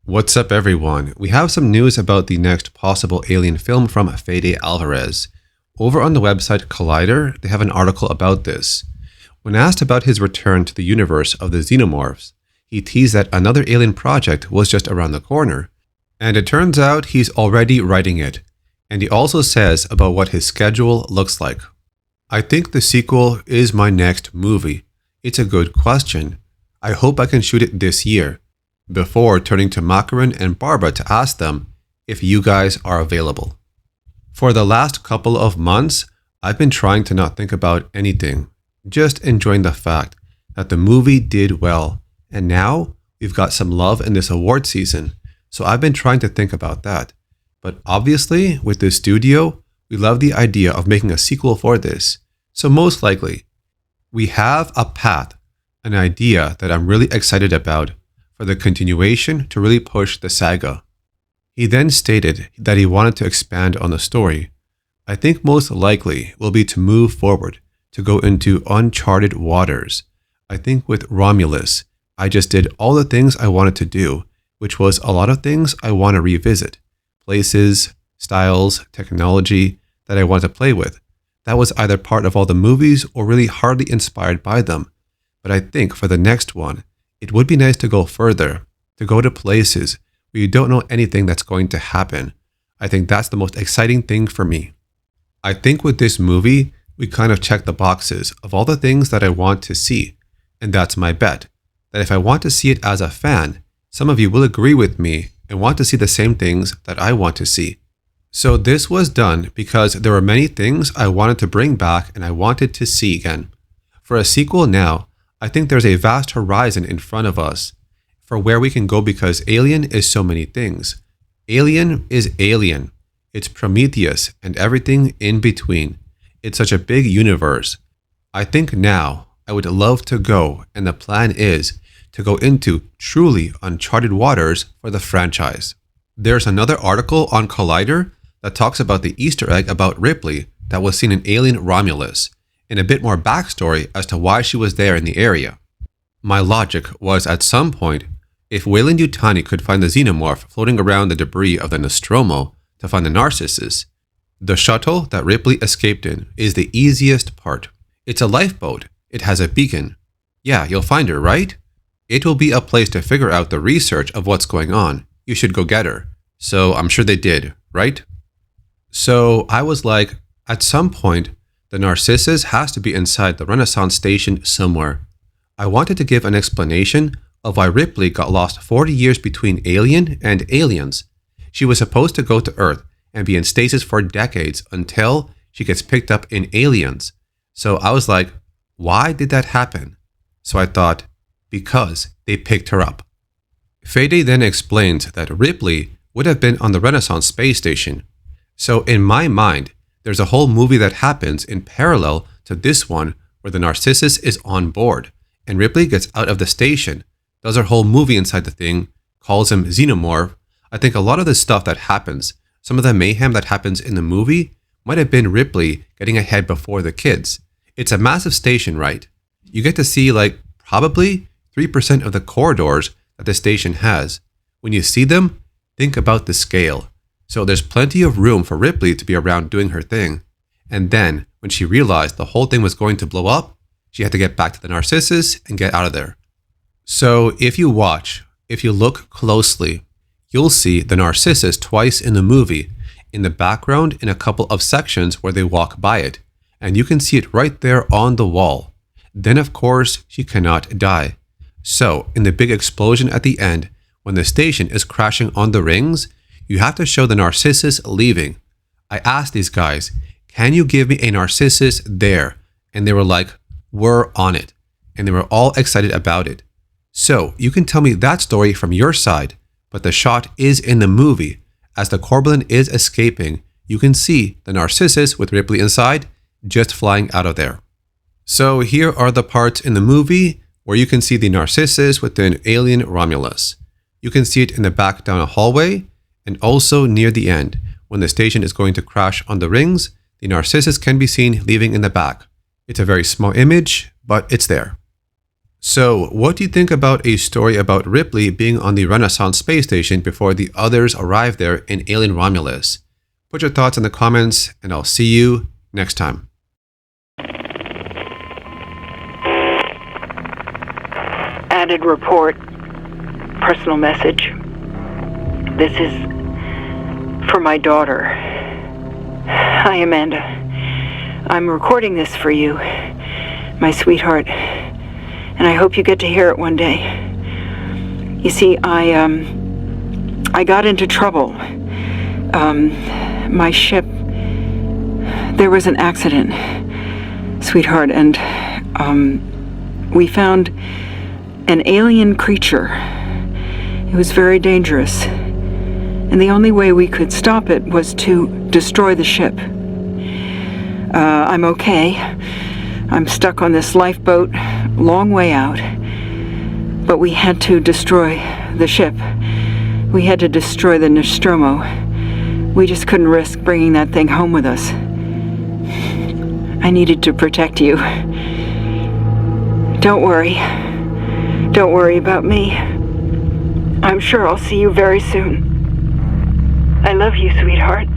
What's up, everyone? We have some news about the next possible Alien film from Fede Alvarez. Over on the website Collider, they have an article about this. When asked about his return to the universe of the Xenomorphs, he teased that another Alien project was just around the corner. And it turns out he's already writing it. And he also says about what his schedule looks like. I think the sequel is my next movie. It's a good question. I hope I can shoot it this year. Before turning to Makarin and Barbara to ask them if you guys are available. For the last couple of months, I've been trying to not think about anything, just enjoying the fact that the movie did well, and now we've got some love in this award season, so I've been trying to think about that. But obviously, with this studio, we love the idea of making a sequel for this, so most likely, we have a path, an idea that I'm really excited about for the continuation to really push the saga. He then stated that he wanted to expand on the story. I think most likely will be to move forward, to go into uncharted waters. I think with Romulus, I just did all the things I wanted to do, which was a lot of things I want to revisit. Places, styles, technology that I want to play with. That was either part of all the movies or really hardly inspired by them. But I think for the next one, it would be nice to go further, to go to places where you don't know anything that's going to happen. I think that's the most exciting thing for me. I think with this movie, we kind of check the boxes of all the things that I want to see. And that's my bet, that if I want to see it as a fan, some of you will agree with me and want to see the same things that I want to see. So this was done because there were many things I wanted to bring back and I wanted to see again. For a sequel now, I think there's a vast horizon in front of us for where we can go because Alien is so many things. Alien is Alien. It's Prometheus and everything in between. It's such a big universe. I think now I would love to go, and the plan is to go into truly uncharted waters for the franchise. There's another article on Collider that talks about the Easter egg about Ripley that was seen in Alien Romulus, and a bit more backstory as to why she was there in the area. My logic was at some point, if Weyland-Yutani could find the xenomorph floating around the debris of the Nostromo to find the Narcissus, the shuttle that Ripley escaped in is the easiest part. It's a lifeboat. It has a beacon. Yeah, you'll find her, right? It will be a place to figure out the research of what's going on. You should go get her. So I'm sure they did, right? So I was like, at some point, the Narcissus has to be inside the Renaissance station somewhere. I wanted to give an explanation of why Ripley got lost 40 years between Alien and Aliens. She was supposed to go to Earth and be in stasis for decades until she gets picked up in Aliens. So I was like, why did that happen? So I thought, because they picked her up. Fede then explains that Ripley would have been on the Renaissance space station. So in my mind, there's a whole movie that happens in parallel to this one where the Narcissus is on board and Ripley gets out of the station, does her whole movie inside the thing, calls him Xenomorph. I think a lot of the stuff that happens, some of the mayhem that happens in the movie, might have been Ripley getting ahead before the kids. It's a massive station, right? You get to see probably 3% of the corridors that the station has. When you see them, think about the scale. So there's plenty of room for Ripley to be around doing her thing. And then, when she realized the whole thing was going to blow up, she had to get back to the Narcissus and get out of there. So if you look closely, you'll see the Narcissus twice in the movie, in the background in a couple of sections where they walk by it. And you can see it right there on the wall. Then of course, she cannot die. So, in the big explosion at the end, when the station is crashing on the rings, you have to show the Narcissus leaving. I asked these guys, can you give me a Narcissus there? And they were like, we're on it. And they were all excited about it. So, you can tell me that story from your side, but the shot is in the movie. As the Corblin is escaping, you can see the Narcissus with Ripley inside, just flying out of there. So here are the parts in the movie where you can see the Narcissus within Alien Romulus. You can see it in the back down a hallway, and also near the end, when the station is going to crash on the rings, the Narcissus can be seen leaving in the back. It's a very small image, but it's there. So, what do you think about a story about Ripley being on the Renaissance space station before the others arrive there in Alien Romulus? Put your thoughts in the comments, and I'll see you next time. Added report. Personal message. This is for my daughter. Hi, Amanda. I'm recording this for you, my sweetheart, and I hope you get to hear it one day. You see, I got into trouble. My ship, there was an accident, sweetheart, and we found an alien creature. It was very dangerous, and the only way we could stop it was to destroy the ship. I'm okay. I'm stuck on this lifeboat, long way out, but we had to destroy the ship. We had to destroy the Nostromo. We just couldn't risk bringing that thing home with us. I needed to protect you. Don't worry. Don't worry about me. I'm sure I'll see you very soon. I love you, sweetheart.